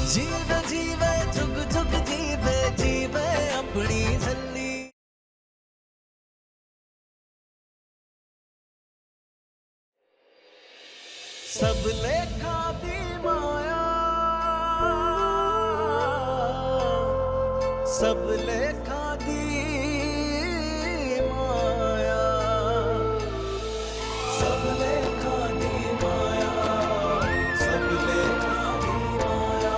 जीवे जीवे जुग जुग जीवे जीवे अपनी झल्ली। सब लेखा दी माया, सब लेखा दी माया, सब लेखा दी माया, सब लेखा दी माया,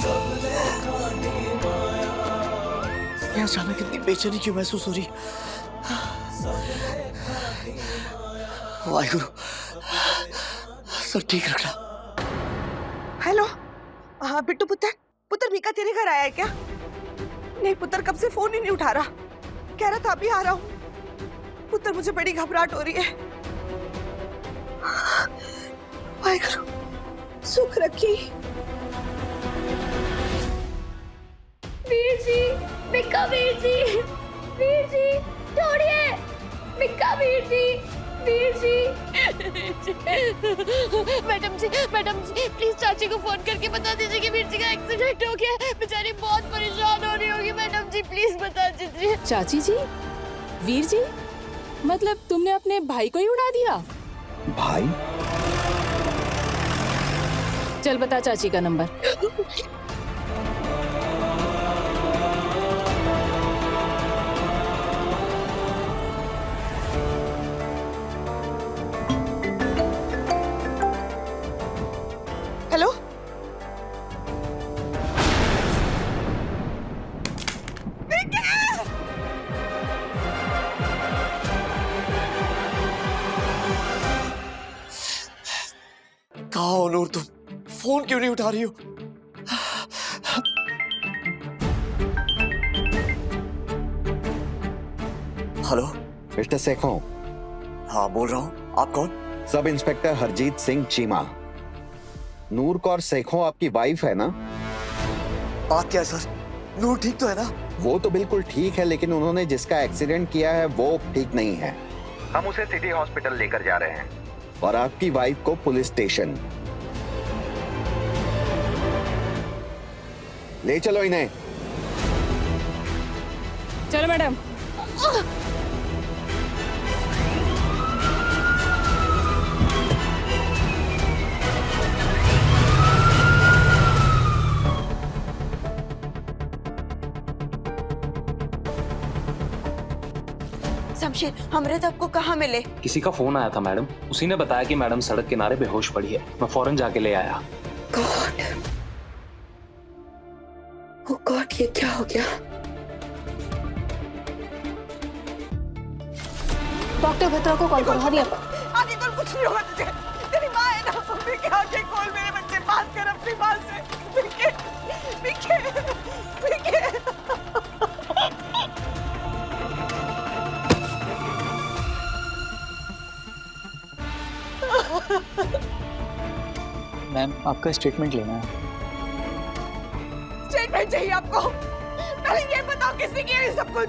सब लेखा दी माया। यार अचानक इतनी बेचैनी क्यों महसूस हो रही? वाहिगुरु सब ठीक रखना। हेलो, हाँ बिट्टू पुत्र, पुत्र मीका तेरे घर आया है क्या? नहीं पुत्र, कब से फोन ही नहीं उठा रहा। कह रहा था अभी आ रहा हूँ। पुत्र मुझे बड़ी घबराहट हो रही है। वाहिगुरु सुख रखी। वीर जी, मिक्का वीर जी, वीर जी छोड़िए, Mika Veer ji, Veer ji. Madam ji please चाची को फोन करके बता दीजिए कि वीर जी का एक्सीडेंट हो गया है। बेचारी बहुत परेशान हो रही होगी। मैडम जी प्लीज बता दीजिए। चाची जी, वीर जी, मतलब तुमने अपने भाई को ही उड़ा दिया? भाई? चल बता चाची का नंबर। हेलो, कहाँ हो नूर तुम? फोन क्यों नहीं उठा रही हो? Hello mister Sekhon. हाँ बोल रहा हूँ, आप कौन? Sub inspector Harjeet Singh Cheema. नूर कौर सेखों आपकी वाइफ है ना? बात क्या है सर? नूर ठीक तो है ना? वो तो बिल्कुल ठीक है, लेकिन उन्होंने जिसका एक्सीडेंट किया है वो ठीक नहीं है। हम उसे सिटी हॉस्पिटल लेकर जा रहे हैं और आपकी वाइफ को पुलिस स्टेशन। ले चलो इन्हें। चलो मैडम। शमशेर, अमृत आपको कहाँ मिले? किसी का फोन आया था मैडम, उसी ने बताया कि मैडम सड़क किनारे बेहोश पड़ी है। मैं फौरन जाके ले आया। गॉड, ओह गॉड, ये क्या हो गया? डॉक्टर बत्रा को कॉल करो, हरी अप। आगे कॉल, कुछ नहीं होगा तुझे। तेरी माँ है ना, मम्मी के आगे कॉल। मेरे बच्चे, बात कर अपनी माँ से। मिके, मिके, मिके। मैम आपका स्टेटमेंट लेना है। स्टेटमेंट चाहिए आपको? पहले ये बताओ किसने किया ये सब कुछ?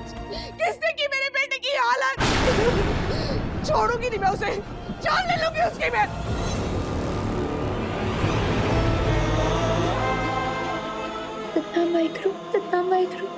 किसने की मेरे बेटे की हालत? छोड़ूंगी नहीं मैं उसे, जान ले लूंगी उसकी मैं। सतना माइक्रो।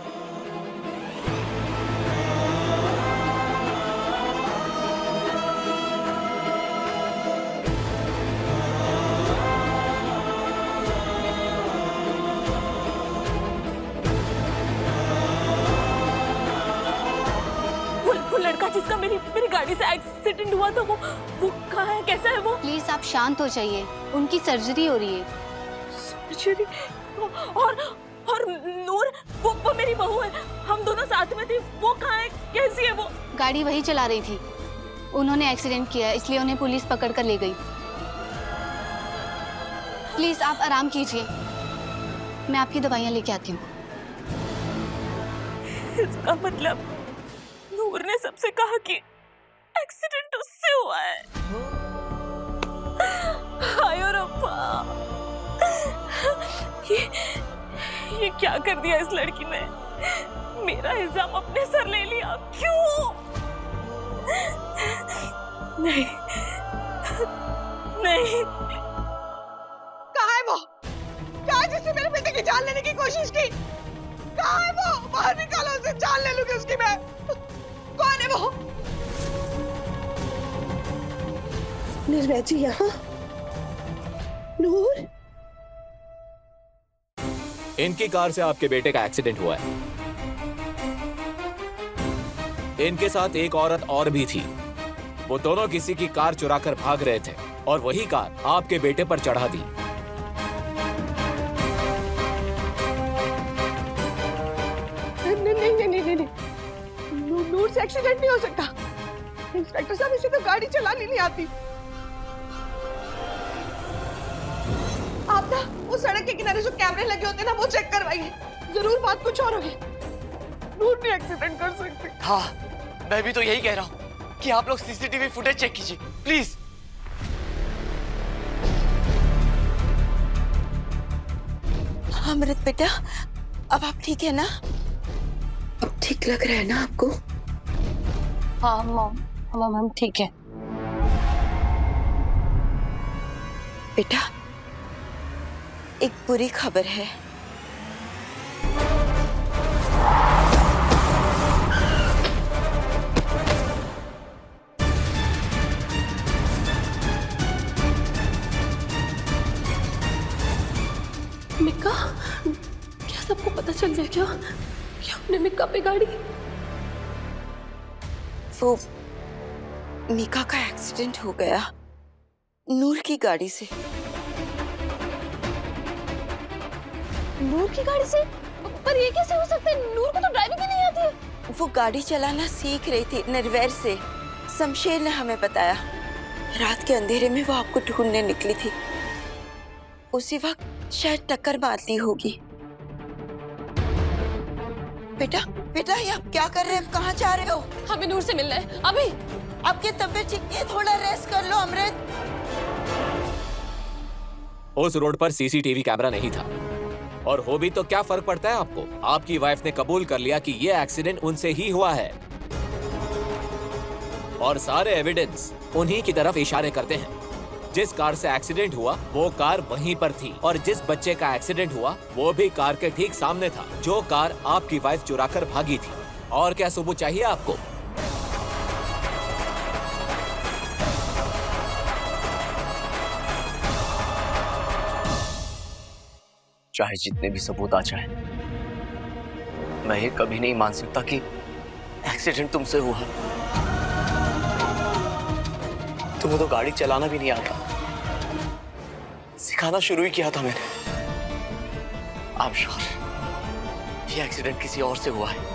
वो लड़का जिसका मेरी गाड़ी से एक्सीडेंट हुआ था, वो कहाँ है, कैसा है वो? प्लीज आप शांत हो जाइए, उनकी सर्जरी हो रही है। सर्जरी? और नूर, वो मेरी बहू है, हम दोनों साथ में थे। वो कहाँ है, कैसी है वो? गाड़ी वही चला रही थी, उन्होंने एक्सीडेंट किया इसलिए उन्हें पुलिस पकड़ कर ले गई। प्लीज आप आराम कीजिए, मैं आपकी दवाइयाँ लेके आती हूँ। इसका मतलब नूर ने सबसे कहा कि एक्सीडेंट उससे हुआ है। हाय रब्बा, ये क्या कर दिया इस लड़की ने? मेरा इल्जाम अपने सर ले लिया, क्यों? नहीं नहीं। कहाँ है वो? कहाँ है जिसने जान लेने की कोशिश की। कहाँ है वो? बाहर निकालो उसे, जान ले लूंगी उसकी मैं। कौन है वो? निर्भय जी यहाँ? नूर? इनकी कार से आपके बेटे का एक्सीडेंट हुआ है। इनके साथ एक औरत और भी थी। वो दोनों किसी की कार चुराकर भाग रहे थे और वही कार आपके बेटे पर चढ़ा दी। नहीं। नूर से एक्सीडेंट नहीं हो सकता। इंस्पेक्टर साहब, इसे तो गाड़ी चलानी नहीं आती। आप ना उस सड़क के किनारे जो कैमरे लगे होते हैं ना, वो चेक करवाइए। जरूर बात कुछ और होगी। नूर नहीं एक्सीडेंट कर सकती। हाँ, मैं भी तो यही कह रहा हूँ कि आप लोग सीसीटीवी फुटेज चेक कीजिए प्लीज। अमृत बेटा, अब आप ठीक है ना? अब ठीक लग रहा है ना आपको? हाँ मॉम ठीक है। बेटा, एक बुरी खबर है। मिक्का, क्या सबको पता चल गया क्या कि हमने मिक्का पे गाड़ी? वो मीका का एक्सीडेंट हो गया नूर की गाड़ी से। नूर की गाड़ी से? पर ये कैसे हो सकता है? नूर को तो ड्राइविंग ही नहीं आती है। वो गाड़ी चलाना सीख रही थी निर्वैर से। शमशेर ने हमें बताया। रात के अंधेरे में वो आपको ढूंढने निकली थी। उसी वक्त शायद टक्कर मार ली होगी। बेटा ये आप क्या कर रहे हैं? कहाँ जा रहे हो? हमें नूर से मिलना है अभी। आपकी तबीयत ठीक नहीं है, थोड़ा रेस्ट कर लो अमृत। उस रोड पर सीसीटीवी कैमरा नहीं था, और हो भी तो क्या फर्क पड़ता है आपको? आपकी वाइफ ने कबूल कर लिया कि ये एक्सीडेंट उनसे ही हुआ है, और सारे एविडेंस उन्हीं की तरफ इशारे करते हैं। जिस कार से एक्सीडेंट हुआ वो कार वहीं पर थी, और जिस बच्चे का एक्सीडेंट हुआ वो भी कार के ठीक सामने था, जो कार आपकी वाइफ चुराकर भागी थी। और क्या सबूत चाहिए आपको? चाहे जितने भी सबूत आ जाए, मैं ये कभी नहीं मान सकता कि एक्सीडेंट तुमसे हुआ। तुम्हें तो गाड़ी चलाना भी नहीं आता। सिखाना शुरू ही किया था मैंने। आई एम श्योर ये एक्सीडेंट किसी और से हुआ है।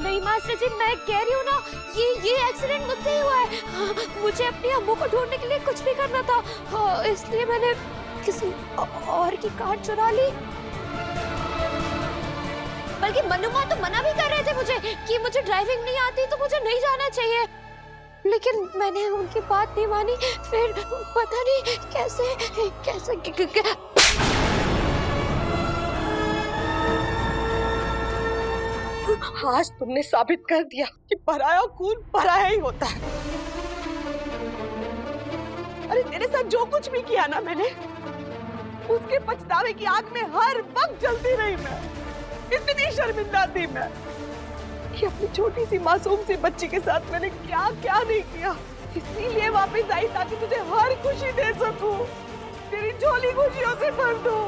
नहीं मास्टर जी, मैं कह रही हूँ ना, ये एक्सीडेंट मुझसे ही हुआ है। मुझे अपनी अम्मू को ढूंढने के लिए कुछ भी करना था, इसलिए मैंने किसी और की कार चुरा ली। बल्कि मनुमा तो मना भी कर रहे थे मुझे कि मुझे ड्राइविंग नहीं आती तो मुझे नहीं जाना चाहिए, लेकिन मैंने उनकी बात नहीं मानी। फिर पता नहीं कैसे आज तुमने साबित कर दिया कि पराया खून पराया ही होता है। अरे तेरे साथ जो कुछ भी किया ना मैंने, उसके पछतावे की आग में हर वक्त जलती रही मैं। इतनी शर्मिंदा थी मैं कि अपनी छोटी सी मासूम सी बच्ची के साथ मैंने क्या क्या नहीं किया। इसीलिए वापस आई ताकि तुझे हर खुशी दे सकूं, तेरी झोली खुशियों से भर दूं।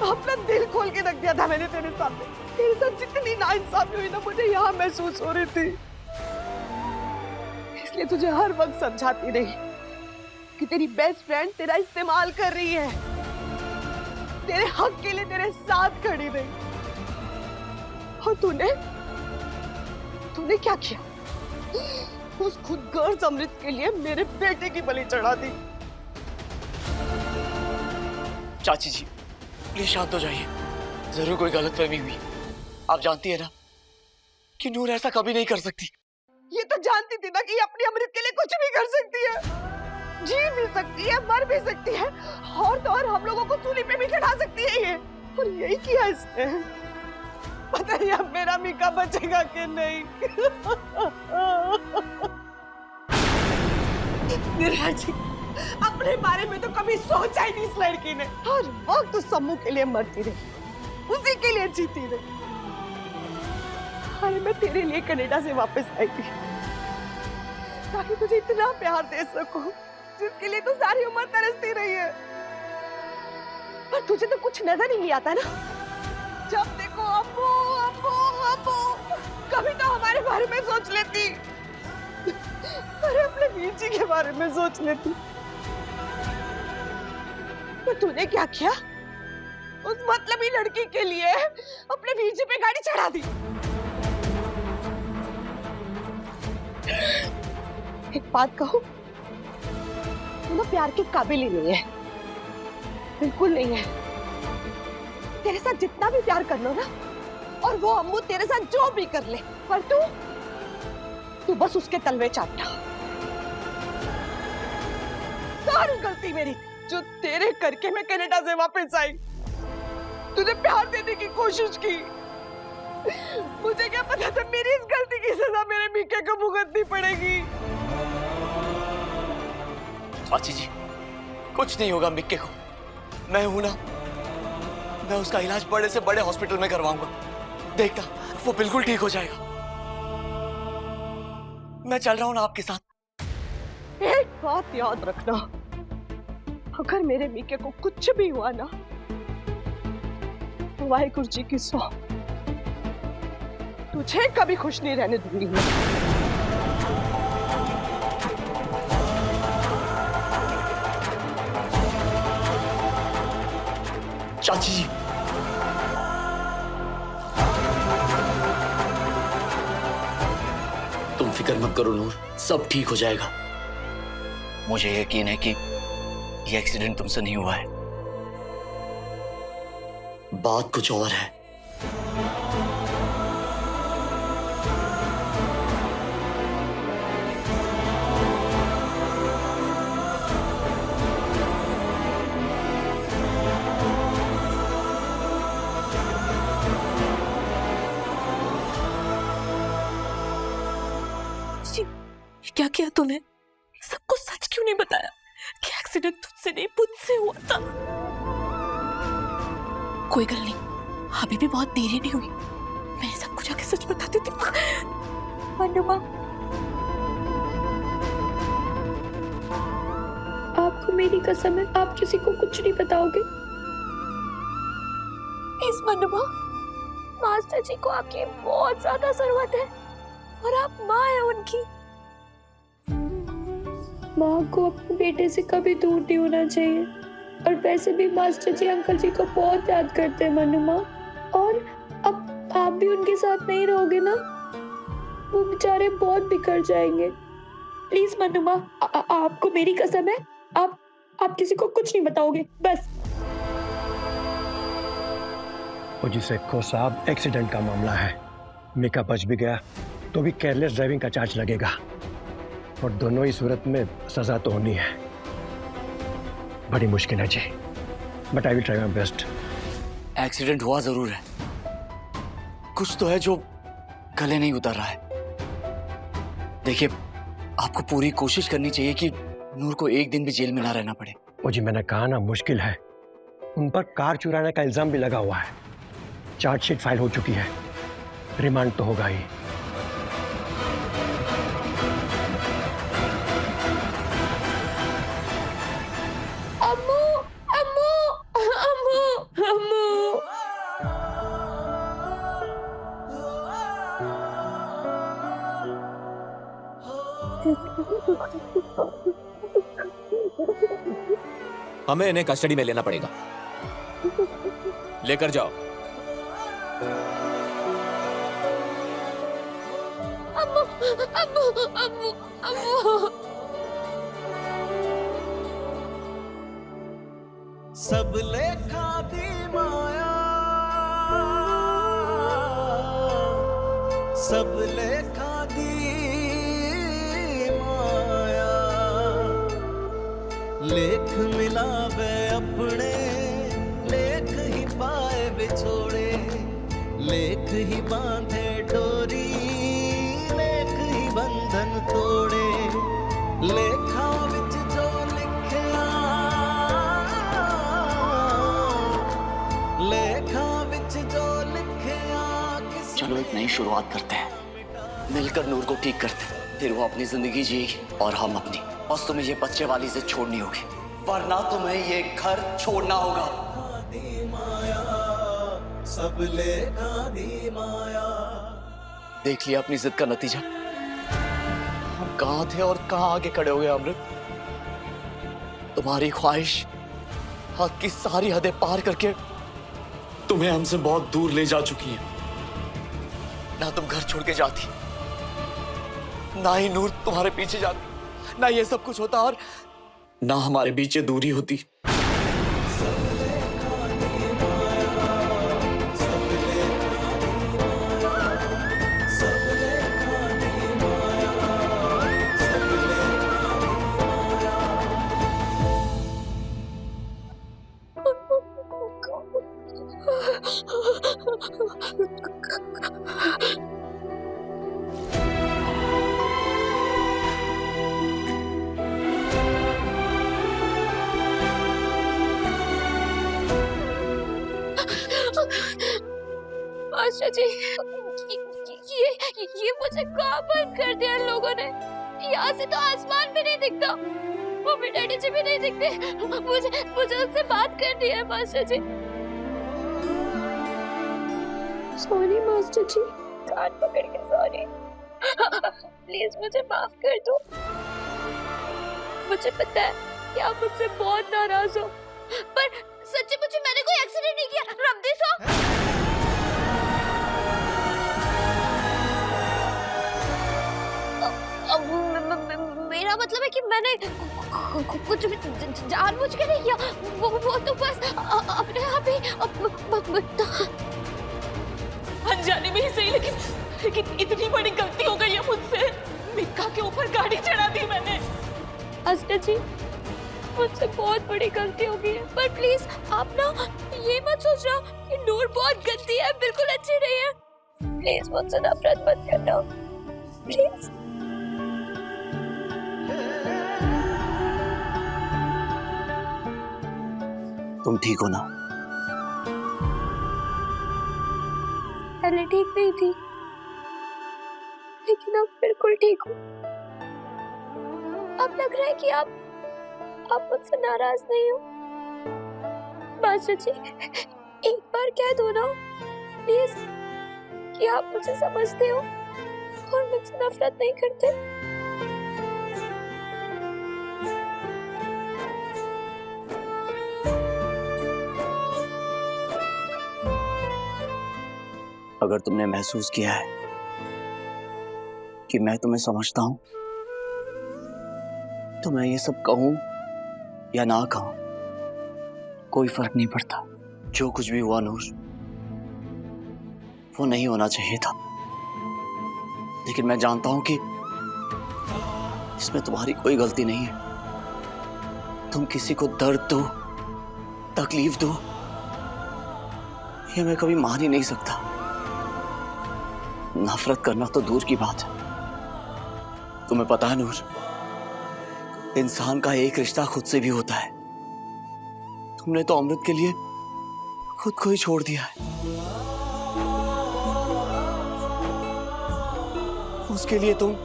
अपना दिल खोल के रख दिया था मैंने तेरे सामने। तेरे साथ जितनी नाइंसाफी हुई ना, मुझे यहाँ महसूस हो रही थी। इसलिए तुझे हर वक्त समझाती रही कि तेरी बेस्ट फ्रेंड तेरा इस्तेमाल कर रही है, तेरे हक के लिए तेरे साथ खड़ी रही। और तूने क्या किया? उस खुदगर्ज अमृत के लिए मेरे बेटे की बलि चढ़ा दी। चाची जी प्लीज शांत हो जाइए। जरूर कोई गलतफहमी हुई। आप जानती है ना कि नूर ऐसा कभी नहीं कर सकती। ये तो जानती थी ना कि अपनी अमृत के लिए कुछ भी कर सकती है, जी भी सकती है, मर भी सकती है, और तो और हम लोगों को सूली पे भी चढ़ा सकती है ये। और यही किया इसने। पता नहीं अब मेरा मीका बचेगा कि नहीं। निर्भय जी, अपने बारे में तो कभी सोचा ही नहीं इस लड़की ने। हर वक्त उस सम्मू के लिए मरती रही, उसी के लिए जीती रही। अरे मैं तेरे लिए कनाडा से वापस आई थी ताकि तुझे इतना प्यार दे सकूं जिसके लिए तू सारी उम्र तरसती रही है। पर तुझे तो कुछ नजर ही नहीं आता ना। जब देखो अब्बू अब्बू अब्बू, कभी तो हमारे बारे में सोच लेती। अरे अपने वीर जी के बारे में सोच लेती। तो तूने क्या किया? उस मतलबी लड़की के लिए अपने वीर जी पे गाड़ी चढ़ा दी। एक बात कहूं, तू ना प्यार के काबिल ही नहीं है, बिल्कुल नहीं है। तेरे साथ जितना भी प्यार कर लो ना, और वो अम्मू तेरे साथ जो भी कर ले, पर तू बस उसके तलवे चाटना। सारी गलती मेरी, जो तेरे करके मैं कनाडा से वापस आई। तुझे प्यार देने की कोशिश की, मुझे क्या पता था मेरी इस गलती की सजा मेरे मीके को भुगतनी पड़ेगी। चाची जी, कुछ नहीं होगा मिक्के को। मैं हूं ना, मैं उसका इलाज बड़े से बड़े हॉस्पिटल में करवाऊंगा। देखना, वो बिल्कुल ठीक हो जाएगा। मैं चल रहा हूं ना आपके साथ। एक बात याद रखना, अगर मेरे मीके को कुछ भी हुआ ना, तो वाहिगुरु जी की सौ, तुझे कभी खुश नहीं रहने दूंगी मैं। चाची जी, तुम फिक्र मत करो नूर, सब ठीक हो जाएगा। मुझे यकीन है कि ये एक्सीडेंट तुमसे नहीं हुआ है, बात कुछ और है। क्या किया तूने? सबको सच क्यों नहीं बताया कि एक्सीडेंट तुझसे नहीं मुझसे हुआ था? कोई गल नहीं, अभी भी बहुत देरी नहीं हुई, मैं सबको जाके सच बता देती हूँ। अनुमा, आपको मेरी कसम है, आप किसी को कुछ नहीं बताओगे? इस मनुमा, मास्टर जी को आपकी बहुत ज्यादा जरूरत है और आप माँ है उनकी। माँ को अपने बेटे से कभी दूर नहीं होना चाहिए, और वैसे भी मास्टर जी अंकल जी को बहुत याद करते हैं मनुमा। और अब आप भी उनके साथ नहीं रहोगे ना, वो बेचारे बहुत बिखर जाएंगे। प्लीज मनुमा, आपको मेरी कसम है, आप किसी को कुछ नहीं बताओगे, बस। जी सेक्को साहब, एक्सीडेंट का मामला है। मीका बच भी गया तो भी केयरलेस ड्राइविंग का चार्ज लगेगा, और दोनों ही सूरत में सजा तो होनी है। बड़ी मुश्किल है जी, but I will try my best. Accident हुआ जरूर है, कुछ तो है जो गले नहीं उतर रहा है। देखिए, आपको पूरी कोशिश करनी चाहिए कि नूर को एक दिन भी जेल में ना रहना पड़े। ओ जी, मैंने कहा ना मुश्किल है। उन पर कार चुराने का इल्जाम भी लगा हुआ है, चार्जशीट फाइल हो चुकी है, रिमांड तो होगा ही। हमें इन्हें कस्टडी में लेना पड़ेगा, लेकर जाओ। अम्मू, अम्मू, अम्मू, अम्मू। सब लेखा दी माया, सब लेखा दी माया, लेख मिलावे अपने, लेख ही पाए बिछोड़े, लेख ही बांधे डोरी, एक ही बंधन तोड़े, लेखा विच जो लिखिया, लेखा विच जो लिखिया। चलो एक नई शुरुआत करते हैं, मिलकर नूर को ठीक करते हैं, फिर वो अपनी जिंदगी जिएगी और हम अपनी। बस तुम्हें ये बच्चे वाली जिद छोड़नी होगी, वरना तुम्हें ये घर छोड़ना होगा। सब लेखा दी माया। देख लिया अपनी जिद का नतीजा। हम कहाँ थे और कहाँ आगे खड़े हो गए अमृत। तुम्हारी ख्वाहिश हद की सारी हदें पार करके तुम्हें हमसे बहुत दूर ले जा चुकी है। ना तुम घर छोड़ के जाती, ना ही नूर तुम्हारे पीछे जाती, ना ये सब कुछ होता और ना हमारे बीच ये दूरी होती। मास्टर जी, ये मुझे कहाँ बंद कर दिया इन लोगों ने। यहाँ से तो आसमान भी नहीं दिखता, मम्मी डैडी जी भी नहीं दिखते। मुझे उससे बात करनी है मास्टर जी। सॉरी मास्टर जी, कान पकड़ के सॉरी। प्लीज मुझे माफ कर दो। मुझे पता है कि आप मुझसे बहुत नाराज हो, पर सच्ची मुझे मैंने कोई एक्सीडेंट नहीं किया। रमदी सो मेरा मतलब है कि मैंने कुछ भी जानबूझ के नहीं किया। वो तो बस अपने आप ही अनजाने में ही सही, लेकिन इतनी बड़ी गलती हो गई है मुझसे। मिक्का के ऊपर गाड़ी चढ़ा दी मैंने। अस्टर जी, मुझसे बहुत बड़ी गलती हो गई है, पर प्लीज आप ना ये मत सोचना कि नूर बहुत गंदी है, बिल्कुल अच्छी नहीं है। प्लीज मुझसे नफरत मत करना, प्लीज। तुम ठीक हो ना? पहले ठीक नहीं थी, लेकिन अब बिल्कुल ठीक हूँ। अब लग रहा है कि आप मुझसे नाराज नहीं हो। मास्टर जी, एक बार कह दो ना प्लीज कि आप मुझे समझते हो और मुझसे नफरत नहीं करते। अगर तुमने महसूस किया है कि मैं तुम्हें समझता हूं, तो मैं ये सब कहूं या ना कहूं, कोई फर्क नहीं पड़ता। जो कुछ भी हुआ नूर, वो नहीं होना चाहिए था, लेकिन मैं जानता हूं कि इसमें तुम्हारी कोई गलती नहीं है। तुम किसी को दर्द दो, तकलीफ दो, ये मैं कभी मान ही नहीं सकता। नफरत करना तो दूर की बात है। तुम्हें पता है नूर, इंसान का एक रिश्ता खुद से भी होता है। तुमने तो अमृत के लिए खुद को ही छोड़ दिया है। उसके लिए तुम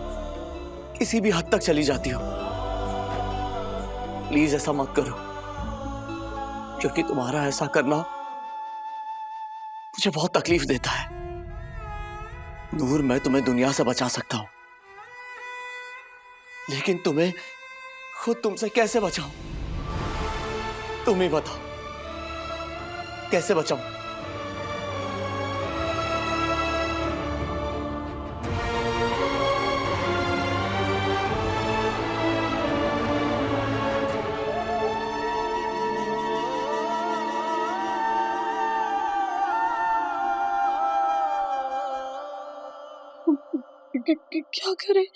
किसी भी हद तक चली जाती हो। प्लीज ऐसा मत करो, क्योंकि तुम्हारा ऐसा करना मुझे बहुत तकलीफ देता है। नूर, मैं तुम्हें दुनिया से बचा सकता हूं, लेकिन तुम्हें खुद तुमसे कैसे बचाऊं? तुम ही बताओ, कैसे बचाऊं? क्या करें?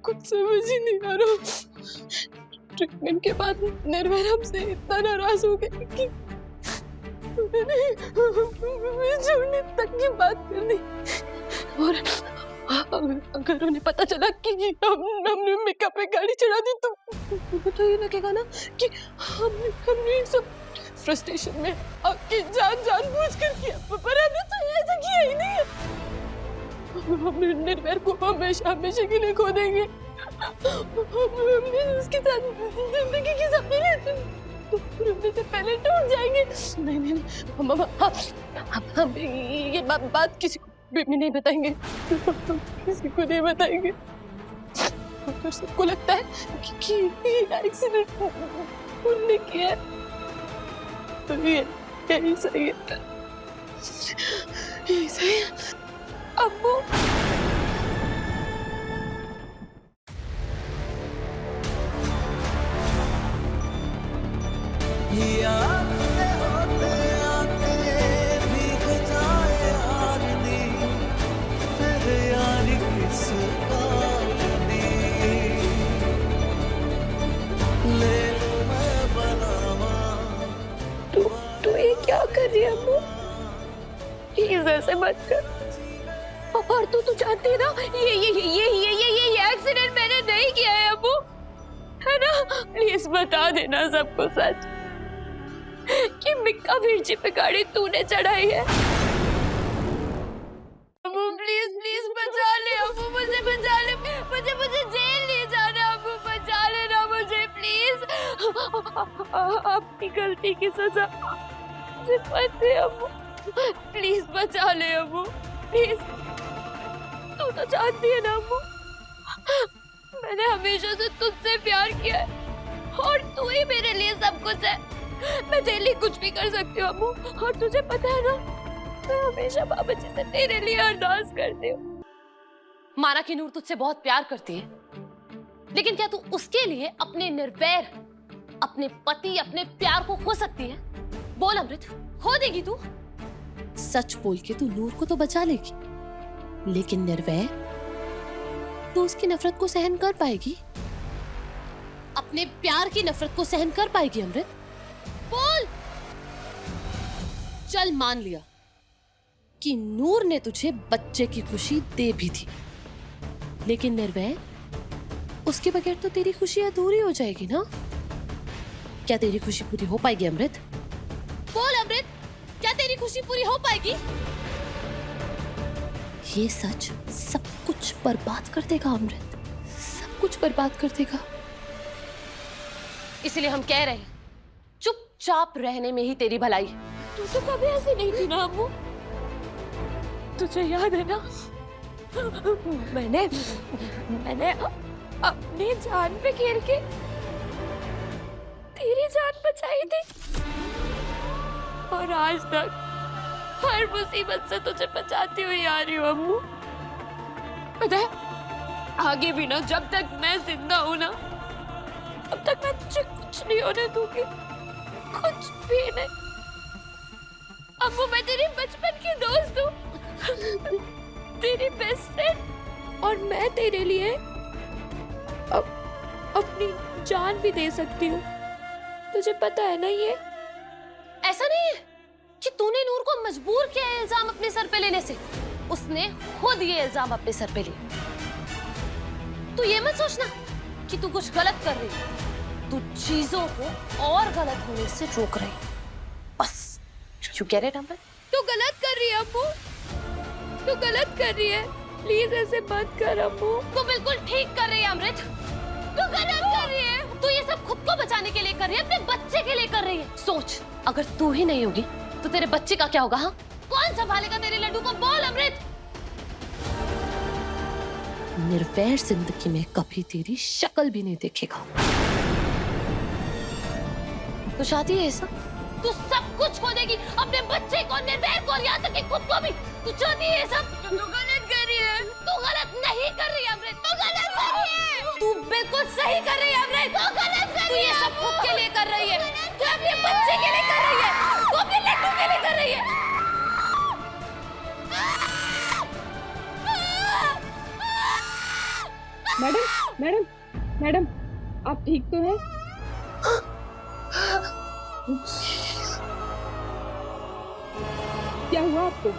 कुछ समझ ही नहीं आ रहा। ट्रीटमेंट के बाद निर्भय हमसे इतना नाराज हो गए कि छोड़ने तक की बात कर दी। और अगर उन्हें पता चला कि हमने मिका पे गाड़ी चढ़ा दी तो उनको तो ये लगेगा ना कि हमने सब फ्रस्ट्रेशन में आपकी जानबूझ कर किया, पर हमने तो ऐसा किया ही नहीं है। हमने निर्भय को हमेशा के लिए खो देंगे। हमने उसके साथ जिंदगी के सपने लेते तो रुकने से पहले टूट जाएंगे। नहीं, हम ये बात किसी को भी नहीं बताएंगे, किसी को नहीं बताएंगे। तो सबको लगता है कि एक्सीडेंट उन्होंने किया है, तो यही सही है, यही सही है। अब वो आते होते आते भीग जाए आरती, फिर यार किस आरती, ले लो मैं बनावा। तू ये क्या कर रही है अम्मू? प्लीज ऐसे मत कर। और तू जानती है ना ये एक्सीडेंट मैंने नहीं किया है अम्मू, है ना? प्लीज बता देना सबको सच कि मिक्का वीरजी पे गाड़ी तूने चढ़ाई है। अम्मू प्लीज बचा ले अम्मू, मुझे बचा ले, मुझे जेल ले जाना अम्मू, बचा लेना मुझे प्लीज। अपनी गलती की सजा मुझे पता है अम्मू, प्लीज बचा ले अम्मू प्लीज। तू तो जानती है ना अम्मू, मैंने हमेशा से तुझसे प्यार किया है और तू ही मेरे लिए सब कुछ है। मैं तेरे लिए कुछ भी कर सकती हूँ अम्मू, और तुझे पता है ना मैं हमेशा बाबा जी से तेरे लिए अरदास करती हूँ। माना कि नूर तुझसे बहुत प्यार करती है, लेकिन क्या तू उसके लिए अपने निर्वैर, अपने पति, अपने प्यार को खो सकती है? बोल अमृत, खो देगी तू? सच बोल के तू नूर को तो बचा लेगी, लेकिन निर्वैर तू उसकी नफरत को सहन कर पाएगी? अपने प्यार की नफरत को सहन कर पाएगी अमृत? बोल। चल मान लिया कि नूर ने तुझे बच्चे की खुशी दे भी थी, लेकिन निर्वैर उसके बगैर तो तेरी खुशी अधूरी हो जाएगी ना? क्या तेरी खुशी पूरी हो पाएगी अमृत? बोल अमृत, क्या तेरी खुशी पूरी हो पाएगी? ये सच सब कुछ बर्बाद कर देगा अमृत, सब कुछ बर्बाद कर देगा। इसलिए हम कह रहे हैं चुपचाप रहने में ही तेरी भलाई। तू तो कभी ऐसी नहीं थी ना अम्मू, तुझे याद है ना मैंने अपनी जान पे खेल के तेरी जान बचाई थी, और आज तक हर मुसीबत से तुझे बचाती हुई आ रही हूँ अम्मू। पता है आगे भी ना, जब तक मैं जिंदा हूँ ना, अब तक मैं तुझे कुछ नहीं होने दूंगी, कुछ भी नहीं। अम्मू मैं तेरी बचपन की दोस्त हूँ, तेरी बेस्ट फ्रेंड, और मैं तेरे लिए अपनी जान भी दे सकती हूँ, तुझे पता है ना ये? ऐसा नहीं है कि तूने नूर को मजबूर किया है इल्जाम अपने सर पे लेने से, उसने खुद ये इल्जाम अपने सर पे लिया। तू ये मत सोचना कि तू कुछ गलत कर रही है, तू चीजों को और गलत होने से रोक रही है, बस। You get it, अमृत? तू गलत कर रही है अम्मू, तू गलत कर रही है, प्लीज ऐसे मत कर अम्मू। तू बिल्कुल ठीक कर रही है अमृत, तू गलत कर रही है। तू ये सब खुद को बचाने के लिए कर रही है, अपने बच्चे के लिए कर रही है। सोच, अगर तू ही नहीं होगी तो तेरे बच्चे का क्या होगा? हाँ, कौन संभालेगा तेरे लड्डू को? बोल अमृत। निर्वैर जिंदगी में कभी तेरी शक्ल भी नहीं देखेगा। तू चाहती है ऐसा? तू सब कुछ खो देगी, अपने बच्चे को, निर्वैर को, यहाँ तक कि खुद को भी। तू चाहती है ये सब? तू गलत कर रही है। तू गलत नहीं कर रही है अमृत, तू गलत कर रही है। तू बिल्कुल सही कर रही है अमृत, तू गलत कर रही है। तू ये सब खुद के लिए कर रही है, तू अपने बच्चे के लिए कर रही है, तू अपने लड्डू के लिए कर रही है। मैडम आप ठीक तो हैं? क्या हुआ आपको?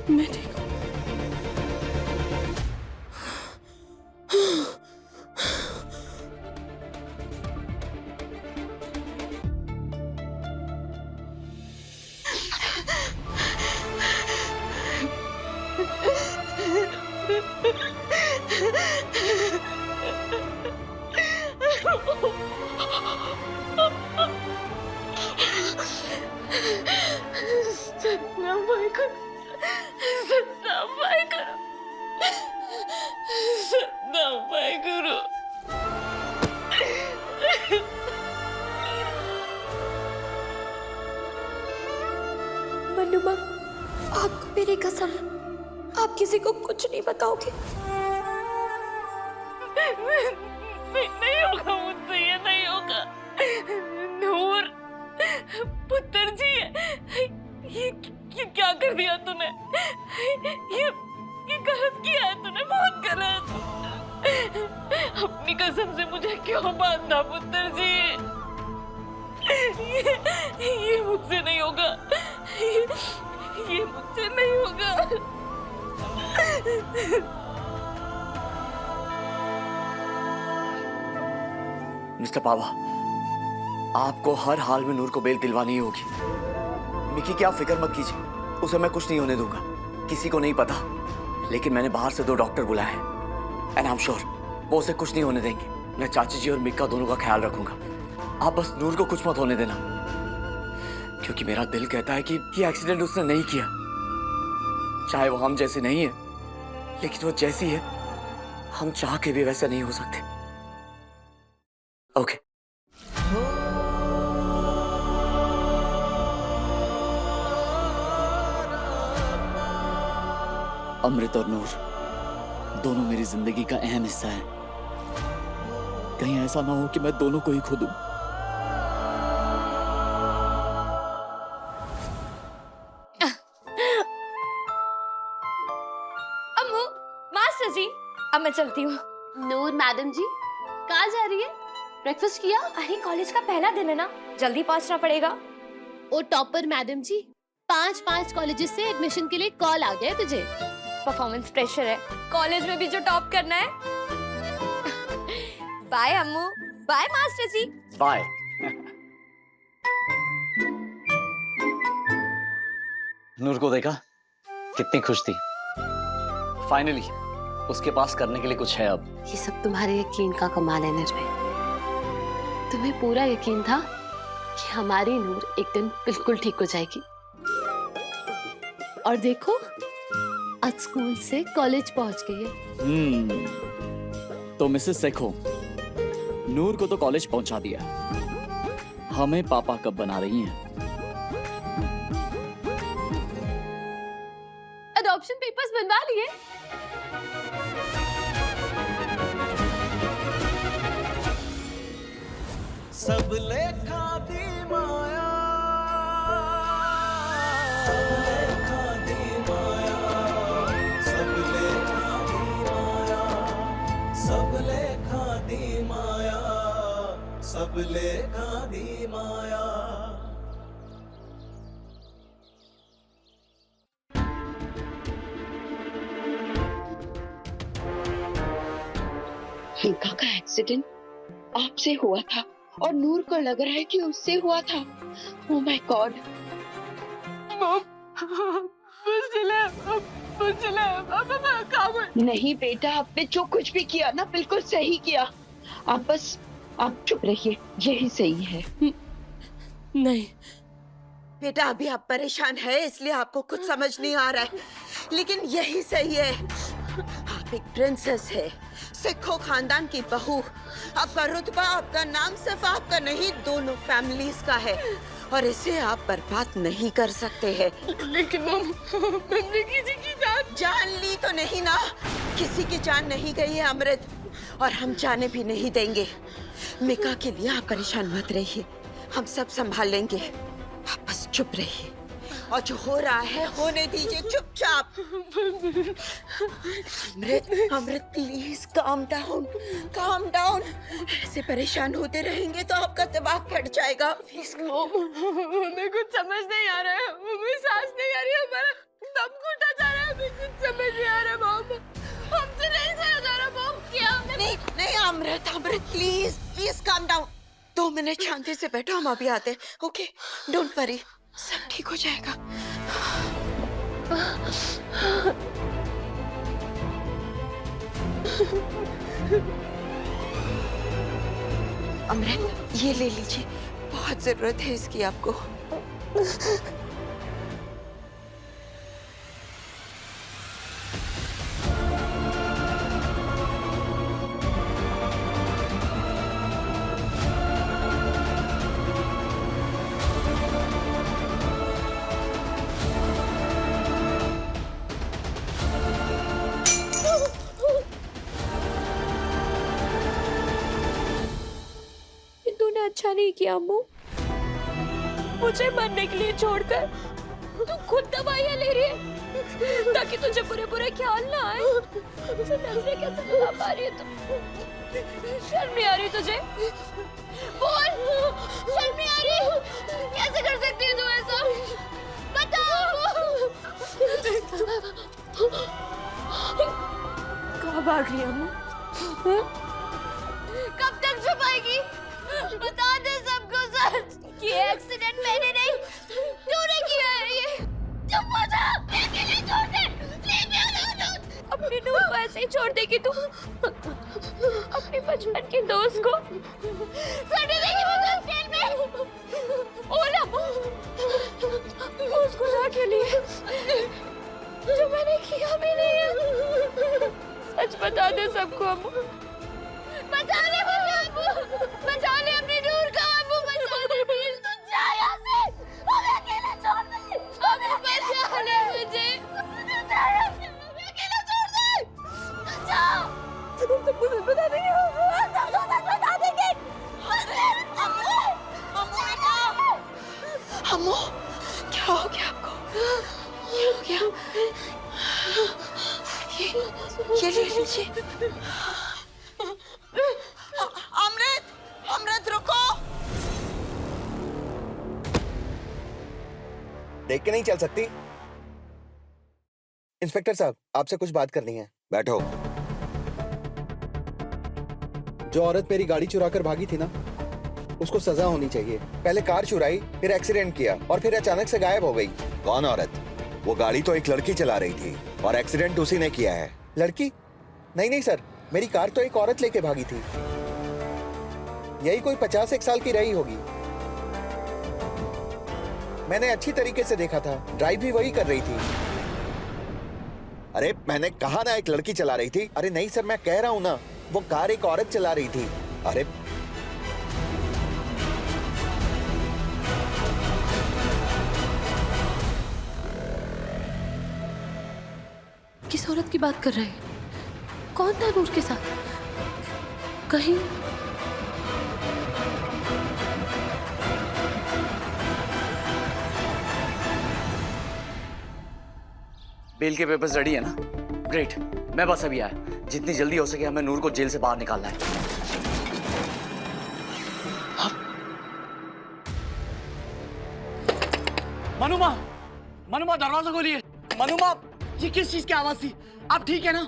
मैं ठीक हूँ। मनुमा, आपको मेरी कसम, आप किसी को कुछ नहीं बताओगे? नहीं होगा मुझसे, ये नहीं होगा। नूर, पुत्र जी, ये क्या कर दिया तूने? ये गलत किया है तूने, बहुत गलत। अपनी कसम से मुझे क्यों बांधना पुत्र जी? ये मुझसे नहीं होगा, ये मुझसे नहीं होगा। मिस्टर पावा, आपको हर हाल में नूर को बेल दिलवानी ही होगी। मिकी की आप फिक्र मत कीजिए, उसे मैं कुछ नहीं होने दूंगा। किसी को नहीं पता, लेकिन मैंने बाहर से 2 डॉक्टर बुलाए हैं एंड आई एम श्योर वो उसे कुछ नहीं होने देंगे। मैं चाची जी और मिक्का दोनों का ख्याल रखूंगा। आप बस नूर को कुछ मत होने देना, क्योंकि मेरा दिल कहता है कि ये एक्सीडेंट उसने नहीं किया। चाहे वो हम जैसे नहीं है, लेकिन वो जैसी है हम चाह के भी वैसे नहीं हो सकते। ओके अमृत और नूर दोनों मेरी जिंदगी का अहम हिस्सा है। कहीं ऐसा ना हो कि मैं दोनों को ही खो दूं। अम्मू, मास्टर जी, अब मैं चलती हूँ। नूर मैडम जी, कहाँ जा रही है? ब्रेकफास्ट किया? अरे कॉलेज का पहला दिन है ना, जल्दी पहुँचना पड़ेगा। ओ टॉपर मैडम जी, 5 कॉलेजेस से एडमिशन के लिए कॉल आ गया है तुझे। परफॉर्मेंस प्रेशर है, कॉलेज में भी जो टॉप करना है। Bye Ammu, bye master ji. Bye. Noor को देखा, कितनी खुश थी। फाइनली उसके पास करने के लिए कुछ है अब। ये सब तुम्हारे यकीन का कमाल है निर्भय। तुम्हें पूरा यकीन था कि हमारी नूर एक दिन बिल्कुल ठीक हो जाएगी, और देखो आज स्कूल से कॉलेज पहुंच गई है। तो मिसेस सेखो, नूर को तो कॉलेज पहुंचा दिया, हमें पापा कब बना रही हैं? अडॉप्शन पेपर्स बनवा लिए? सब लेखा दी माया, सब लेखा दी माया, सब लेखा दी माया, सब लेखा दी माया, सब लेखा दी माया। मिका का एक्सीडेंट आपसे हुआ था और नूर को लग रहा है कि उससे हुआ था। Oh my God. नहीं बेटा, आपने जो कुछ भी किया ना बिल्कुल सही किया। आप चुप रहिए, यही सही है। नहीं बेटा, अभी आप परेशान है इसलिए आपको कुछ समझ नहीं आ रहा है, लेकिन यही सही है। आप एक प्रिंसेस है, सिखों खानदान की बहू। आपका रुतबा, आपका नाम सिर्फ आपका नहीं, दोनों फैमिलीज का है, और इसे आप बर्बाद नहीं कर सकते हैं। लेकिन हमने किसी की जान ली तो नहीं ना? किसी की जान नहीं गई है अमृत, और हम जाने भी नहीं देंगे। मिका के लिए आप परेशान मत रहिए, हम सब संभाल लेंगे। आप बस चुप रहिए और जो हो रहा है होने दीजिए चुपचाप। Amrit, Amrit please calm down, calm down. ऐसे परेशान होते रहेंगे तो आपका दिमाग फट जाएगा। प्लीज हमें कुछ समझ नहीं आ रहा है, हमें सांस नहीं आ रही है, हमारा दम घुटा जा रहा है, हमें कुछ समझ नहीं आ रहा मॉम, हमसे नहीं सहा जा रहा मॉम। क्या हमने नहीं नहीं Amrit, Amrit please please calm down. 2 minute शांति से बैठो, हम अभी आते हैं। ओके डोंट वरी, सब ठीक हो जाएगा। अमृत ये ले लीजिए, बहुत जरूरत है इसकी आपको। तूने अच्छा नहीं किया अम्मू, मुझे मरने के लिए छोड़कर तू खुद दवाइयाँ ले रही है ताकि तुझे बुरे बुरे ख्याल ना आए। तुझसे नजरें कैसे मिला पा रही है तू? शर्म नहीं आ रही तुझे? बोल, शर्म नहीं आ रही? कैसे कर सकती है तू ऐसा? बताओ। कहाँ भाग रही है अम्मू? कब तक छुपाएगी? बता दे सबको सच। ये एक्सीडेंट मैंने नहीं, तूने किया है ये। चुप हो जा, मैं अकेले छोड़ दे। Leave me alone. अपनी नूर को ऐसे ही छोड़ देगी तू? अपने बचपन के दोस्त को? सर्टिफिकेट मुझे जेल में। ओला, उस गुनाह के लिए जो मैंने किया भी नहीं है। सच बता दे सबको अम्मू। बचा ले मुझे अम्मू, बचा ले अपनी नूर को अम्मू, बचा ले प्लीज। तू जा यहाँ से, हमें अकेला छोड़ दे। हमें बचा ले मुझे, तू जा यहाँ से, हमें अकेला छोड़ दे। जाओ, तुम मुझे बता देंगे? सब सच बता देंगे। अम्मू क्या हो गया आपको? क्या हो गया? ये ले लीजिए। अमृत, अमृत रुको। देख के नहीं चल सकती? इंस्पेक्टर साहब आपसे कुछ बात करनी है। बैठो। जो औरत मेरी गाड़ी चुरा कर भागी थी ना, उसको सजा होनी चाहिए। पहले कार चुराई, फिर एक्सीडेंट किया और फिर अचानक से गायब हो गई। कौन औरत? वो गाड़ी तो एक लड़की चला रही थी और एक्सीडेंट उसी ने किया है। लड़की? नहीं नहीं सर, मेरी कार तो एक औरत लेके भागी थी। यही कोई 50 साल की रही होगी। मैंने अच्छी तरीके से देखा था, ड्राइव भी वही कर रही थी। अरे मैंने कहा ना एक लड़की चला रही थी। अरे नहीं सर, मैं कह रहा हूं ना, वो कार एक औरत चला रही थी। अरे किस औरत की बात कर रहे हैं? कौन था नूर के साथ? कहीं बेल के पेपर्स रेडी है ना? ग्रेट, मैं बस अभी आया। जितनी जल्दी हो सके हमें नूर को जेल से बाहर निकालना है। मनुमा, मनुमा दरवाजा खोलिए। मनुमा, ये किस चीज की आवाज थी? आप ठीक है ना?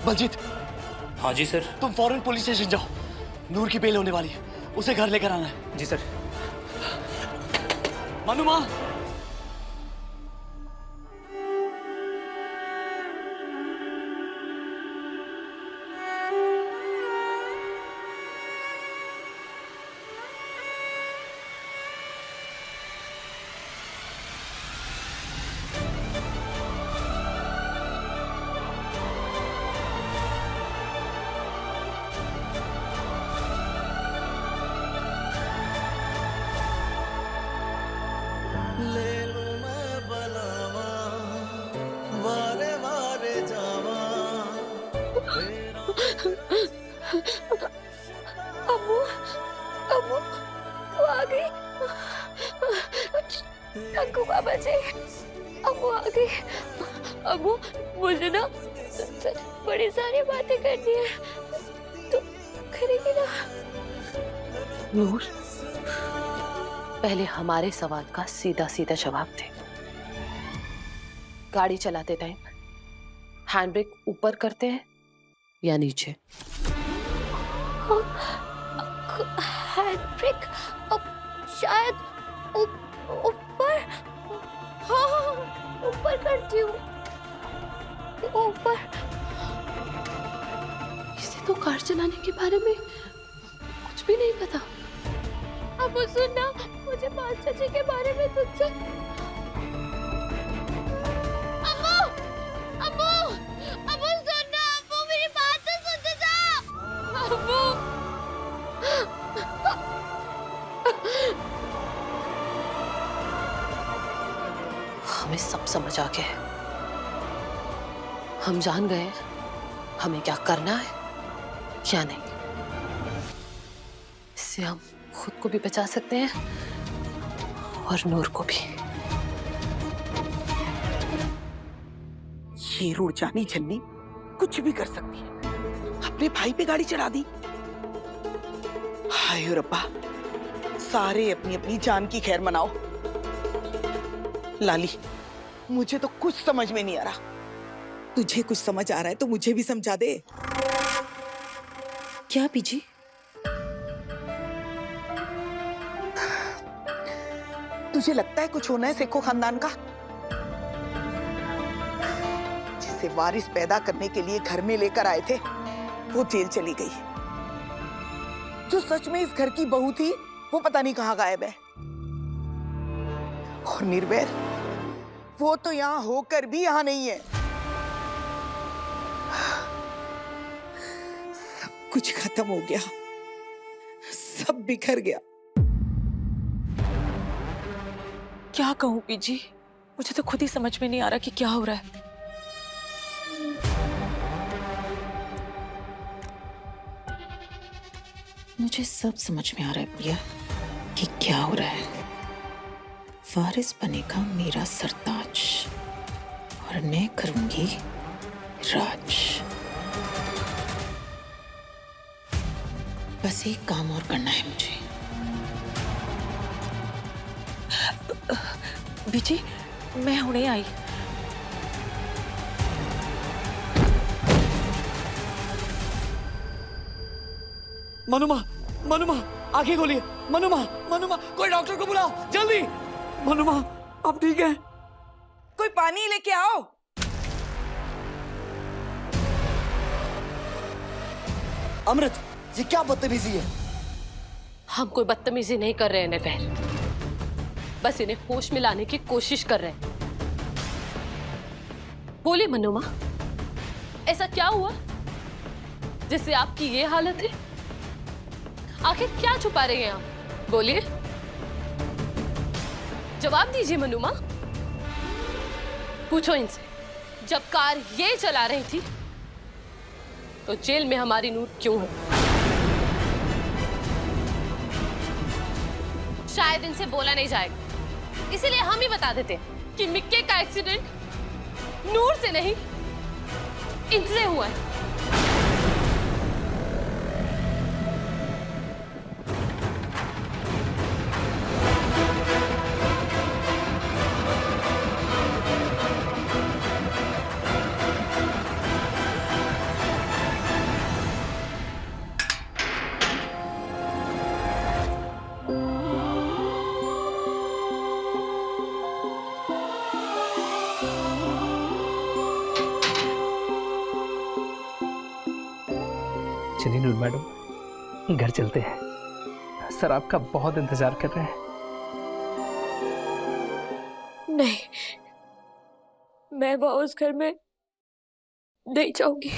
बलजीत। हाँ जी सर। तुम फौरन पुलिस स्टेशन जाओ, नूर की बेल होने वाली है, उसे घर लेकर आना है। जी सर। मनुमा। पापा जी, अम्मू आ गई। अम्मू, मुझे ना तुमसे बड़ी सारी बातें करनी है, तो करेगी ना? नूर, पहले हमारे सवाल का सीधा सीधा जवाब दे। गाड़ी चलाते टाइम हैंड ब्रेक ऊपर करते हैं या नीचे? हैंड ब्रेक शायद ऊपर। हाँ, ऊपर करती हूँ, ऊपर। इसे तो कार चलाने के बारे में कुछ भी नहीं पता। अब सुनना, मुझे मास्टर जी के बारे में तुझसे। अम्मू, अम्मू, अम्मू सुनना, अम्मू मेरी बात तो सुन जा। अम्मू, हमें सब समझ आ गया। हम जान गए हमें क्या करना है क्या नहीं। इससे हम खुद को भी बचा सकते हैं और नूर को भी। ये रुड़चानी छन्नी कुछ भी कर सकती है। अपने भाई पे गाड़ी चढ़ा दी। हाय रब्बा, सारे अपनी अपनी जान की खैर मनाओ। लाली, मुझे तो कुछ समझ में नहीं आ रहा। तुझे कुछ समझ आ रहा है तो मुझे भी समझा दे। क्या बीजी? तुझे लगता है कुछ होना है सेखो खानदान का? जिसे वारिस पैदा करने के लिए घर में लेकर आए थे, वो जेल चली गई। जो सच में इस घर की बहू थी, वो पता नहीं कहाँ गायब है। और निर्भय, वो तो यहाँ होकर भी यहाँ नहीं है। सब कुछ खत्म हो गया, सब बिखर गया। क्या कहूँ बीजी, मुझे तो खुद ही समझ में नहीं आ रहा कि क्या हो रहा है। मुझे सब समझ में आ रहा है प्रिया कि क्या हो रहा है। वारिस बनेगा मेरा सरताज और मैं करूंगी राज। बस एक काम और करना है मुझे। बीजी, मैं हुणे आई। मनुमा, मनुमा, आंखें खोलिए। मनुमा, मनुमा, कोई डॉक्टर को बुलाओ जल्दी। मनुमा, आप ठीक हैं? कोई पानी लेके आओ। अमृत, ये क्या बदतमीजी है? हम कोई बदतमीजी नहीं कर रहे हैं निर्भय, बस इन्हें होश में लाने की कोशिश कर रहे हैं। बोलिए मनुमा, ऐसा क्या हुआ जिससे आपकी ये हालत है? आखिर क्या छुपा रहे हैं आप? बोलिए, जवाब दीजिए मनुमा। पूछो इनसे, जब कार ये चला रही थी तो जेल में हमारी नूर क्यों है? शायद इनसे बोला नहीं जाएगा, इसीलिए हम ही बता देते हैं कि मिक्के का एक्सीडेंट नूर से नहीं, इनसे हुआ है। चलिए नूर मैडम, घर चलते हैं। सर आपका बहुत इंतजार कर रहे हैं। नहीं, मैं वहां उस घर में नहीं जाऊंगी।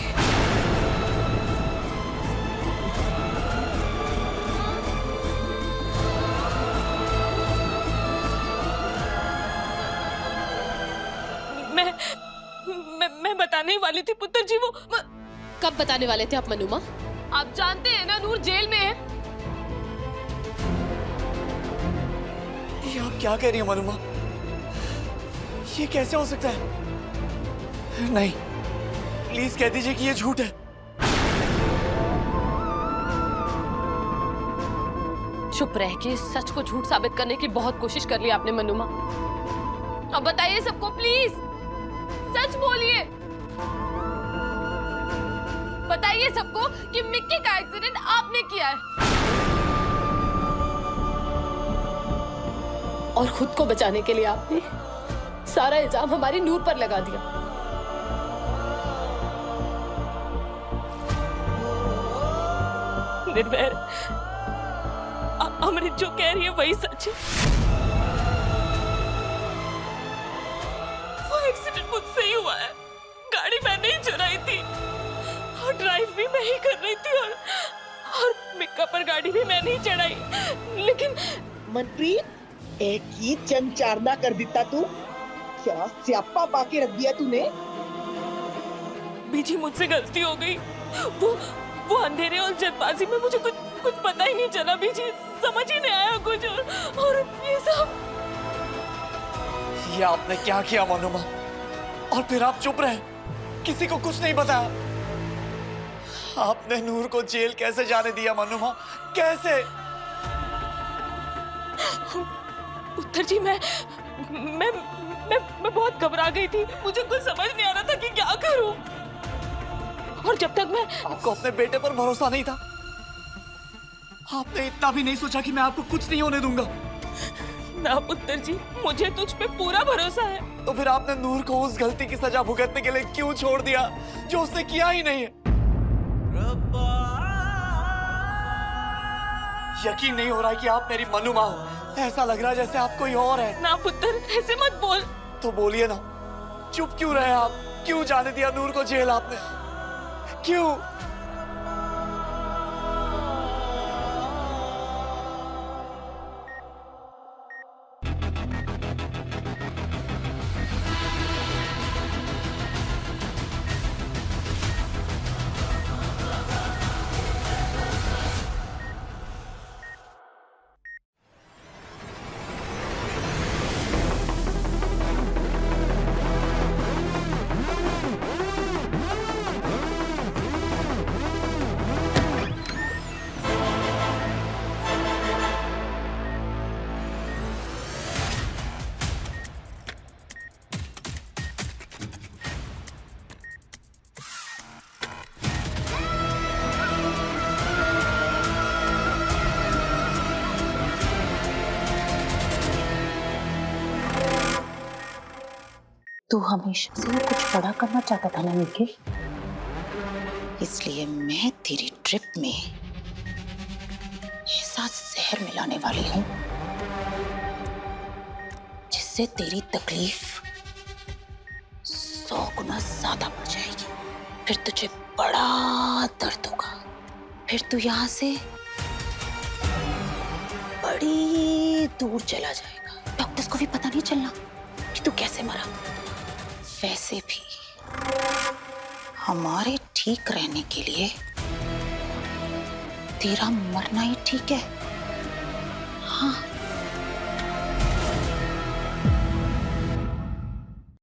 मैं बताने वाली थी पुत्र जी। वो कब बताने वाले थे आप मनुमा? आप जानते हैं ना नूर जेल में है। ये आप क्या कह रही हैं मनुमा? ये कैसे हो सकता है? नहीं, प्लीज कह दीजिए कि ये झूठ है। चुप रह के सच को झूठ साबित करने की बहुत कोशिश कर ली आपने मनुमा। अब बताइए सबको प्लीज, सच बोलिए। बताइए सबको कि मिक्की का एक्सीडेंट आपने किया है और खुद को बचाने के लिए आपने सारा इल्जाम हमारी नूर पर लगा दिया। निर्वैर, अमृत जो कह रही है वही सच है। वो एक्सीडेंट मुझसे ही हुआ है। गाड़ी मैंने ही चुराई थी और ड्राइव भी मैं ही कर रही थी और मिक्का पर गाड़ी भी मैंने ही चढ़ाई। लेकिन मनप्रीत, एक ही चंचारना कर देता तू। क्या स्यापा पाके रख दिया तूने? बीजी, मुझसे गलती हो गई। वो अंधेरे और जल्दबाजी में मुझे कुछ पता ही नहीं चला बीजी, समझ ही नहीं आया कुछ। और ये सब ये आपने क्या किया मनुमा? और फिर आप चुप रहे, किसी को कुछ नहीं बताया। आपने नूर को जेल कैसे जाने दिया मनुमा? कैसे? उत्तर जी, मैं बहुत घबरा गई थी। मुझे कुछ समझ नहीं आ रहा था कि क्या करूं। और जब तक मैं आपको अपने बेटे पर भरोसा नहीं था, आपने इतना भी नहीं सोचा कि मैं आपको कुछ नहीं होने दूंगा। ना पुत्र जी, मुझे तुझ पे पूरा भरोसा है। तो फिर आपने नूर को उस गलती की सजा भुगतने के लिए क्यों छोड़ दिया जो उसने किया ही नहीं है? यकीन नहीं हो रहा है कि आप मेरी मनुमा हो। ऐसा लग रहा है जैसे आप कोई और है। ना पुत्र, ऐसे मत बोल। तो बोलिए ना, चुप क्यों रहे आप? क्यों जाने दिया नूर को जेल आपने? क्यों? तू हमेशा से कुछ बड़ा करना चाहता था ना मिक्की, इसलिए मैं तेरी ट्रिप में ऐसा जहर मिलाने वाली हूं जिससे तेरी तकलीफ 100 गुना ज्यादा बढ़ जाएगी। फिर तुझे बड़ा दर्द होगा। फिर तू यहां से बड़ी दूर चला जाएगा। डॉक्टर्स को भी पता नहीं चलना कि तू कैसे मरा। वैसे भी हमारे ठीक रहने के लिए तेरा मरना ही ठीक है। हाँ,